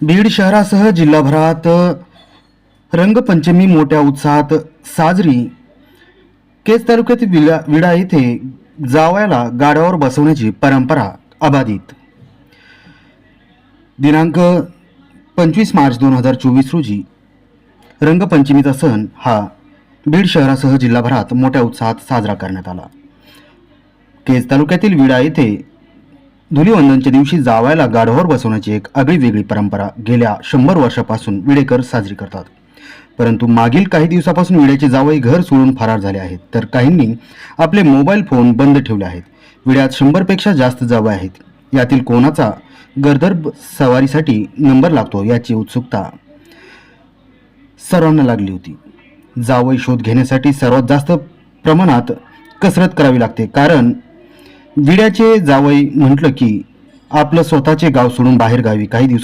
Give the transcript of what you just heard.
बीड शहरासह जिल्हाभरात रंगपंचमी मोठ्या उत्साहात साजरी. केज तालुक्यातील विडा येथे जावयाला गाड्यावर बसवण्याची परंपरा अबाधित. दिनांक 25 मार्च 2024 रोजी रंगपंचमीचा सण हा बीड शहरासह जिल्हाभरात मोठ्या उत्साहात साजरा करण्यात आला. केज तालुक्यातील विडा येथे धुलीवंदनच्या दिवशी जावयाला गाढवावर बसवण्याची एक आगळीवेगळी परंपरा गेल्या 100 वर्षापासून विडेकर साजरी करतात. परंतु मागील काही दिवसापासून विड्याचे जावई घर सोडून फरार झाले आहेत, तर काहींनी आपले मोबाईल फोन बंद ठेवले आहेत. विड्यात 100 पेक्षा जास्त जावई आहेत. यातील कोणाचा गर्दर सवारीसाठी नंबर लागतो याची उत्सुकता सर्वांना लागली होती. जावई शोध घेण्यासाठी सर्वात जास्त प्रमाणात कसरत करावी लागते, कारण विड्याचे जावई म्हटलं की आपलं स्वतःचे गाव सोडून बाहेर गावी काही दिवस